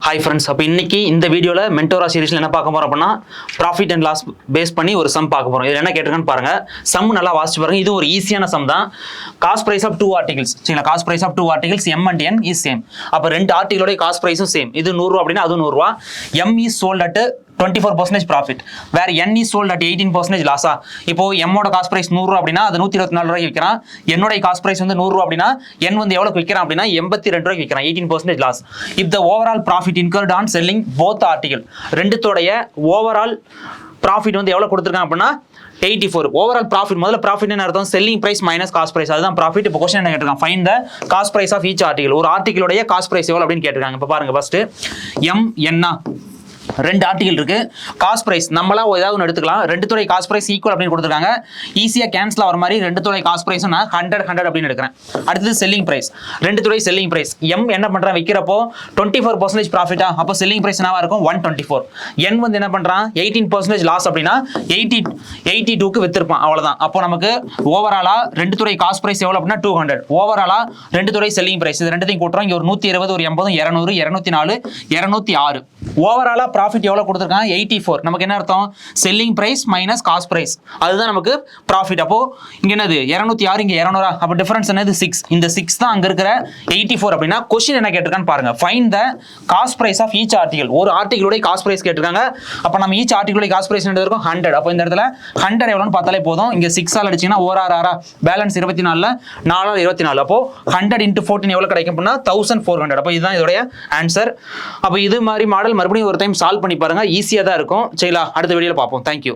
Hi friends, அப்போ இன்னைக்கு இந்த வீடியோவில் மென்டோரா சீரிஸில் என்ன பார்க்க போகிறோம் அப்படின்னா ப்ராஃபிட் அண்ட் லாஸ் பேஸ் பண்ணி ஒரு சம் பார்க்க போகிறோம். இதில் என்ன கேட்டிருக்கான்னு பாருங்கள். சம் நல்லா வாசிச்சு பாருங்கள். இது ஒரு ஈஸியான சம் தான். Cost price of 2 articles. சரிங்களா, cost price of 2 articles M and N is same. அப்போ ரெண்டு ஆர்டிகளோட காஸ்ட் ப்ரைஸும் சேம். இது 100 ரூபா அப்படின்னா அது 100 ரூபா. M is sold at 24% profit, வேற என் இஸ் சோல்ட் அட் 18% லாஸா. இப்போ எம்மோட காஸ்ட் பிரைஸ் 100 ரூபா அப்படின்னா அது 124 ரூபாய்க்கு விற்கிறான். என்னோட காஸ்ட் பிரைஸ் வந்து 100 ரூபா அப்படின்னா என் வந்து எவ்வளவு விற்கிறான் அப்படின்னா 82 ரூபாய்க்கு விற்கிறான். 18% loss. If the overall profit incurred on selling both article. ரெண்டுத்தோடைய ஓவரால் ப்ராஃபிட் வந்து எவ்வளவு கொடுத்துருக்காங்க அப்படின்னா 84. ஓவரால் ப்ராஃபிட், முதல்ல ப்ராஃபிட் என்ன அர்த்தம்? Selling price minus cost price, அதுதான் ப்ராஃபிட். இப்போ கொஸ்டின் என்ன கேட்டிருக்காங்க? Find the cost price of each article. ஒரு ஆர்டிகளுடைய காஸ்ட் பிரைஸ் எவ்வளவு அப்படின்னு கேட்டிருக்காங்க. இப்போ பாருங்க, ஃபர்ஸ்ட் எம் என்ன ரெண்டு ஆர்டிகல் இருக்கு. காஸ்ட் பிரைஸ் நம்மளா ஏதாவது ஒன்று எடுத்துக்கலாம். ரெண்டு துறை காஸ்ட் பிரைஸ் ஈக்குவல் அப்படின்னு கொடுத்துருக்காங்க. ஈஸியா கேன்சல் ஆகிற மாதிரி ரெண்டு துறை காஸ்ட் பிரைஸ் நான் 100 அப்படின்னு எடுக்கிறேன். அடுத்தது செல்லிங் பிரைஸ், ரெண்டு துறை செல்லிங் பிரைஸ். எம் என்ன பண்றான்? விற்கிறப்போ 24% ப்ராஃபிட்டா, அப்போ செல்லிங் பிரைஸ் என்னவா இருக்கும்? 124. என் வந்து என்ன பண்றான்? 18% லாஸ் அப்படின்னா 82க்கு வித்திருப்பான், அவ்வளவுதான். அப்போ நமக்கு ஓவராலா ரெண்டு துறை காஸ்ட் பிரைஸ் எவ்வளவு அப்படின்னா 200. ஓவராலா ரெண்டு துறை செல்லிங் பிரைஸ், இது ரெண்டுத்தையும் கூட்டுறோம். இங்க ஒரு 120, ஒரு 80, 200, 204, 206. ஓவராலா ப்ராஃபிட் எவ்வளவு கொடுத்திருக்காங்க? 84. நமக்கு என்ன அர்த்தம்? Selling price minus cost price, அதுதான் நமக்கு ப்ராஃபிட். அப்போ இங்க என்னது 206, இங்க 200, அப்ப டிஃபரன்ஸ் என்னது? 6. இந்த 6 தான் அங்க இருக்கிற 84 அப்படின்னா क्वेश्चन என்ன கேட்டிருக்கான்னு பாருங்க. Find the cost price of each article. ஒரு ஆர்டிகலோட காஸ்ட் பிரைஸ் கேட்டிருக்காங்க. அப்ப நம்ம ஈச் ஆர்டிகலோட காஸ்ட் பிரைஸ் என்ன இருக்கும்? 100. அப்போ இந்த இடத்துல 100 எவ்வளவுன்னு பார்த்தாலே போதும். இங்க 6 ஆல் அடிச்சீங்கன்னா 1 6 பேலன்ஸ் 24ல 4 24. அப்போ 100 × 14 எவ்வளவு கிடைக்கும் அப்படின்னா 1400. அப்போ இதுதான் இதோட ஆன்சர். அப்போ இது மாதிரி மாடல் மறுபடியும் ஒரு டைம் சால்வ் பண்ணி பாருங்க. ஈஸியா தான் இருக்கும். சரிங்களா, அடுத்த வீடியோல பார்ப்போம். தேங்க்யூ.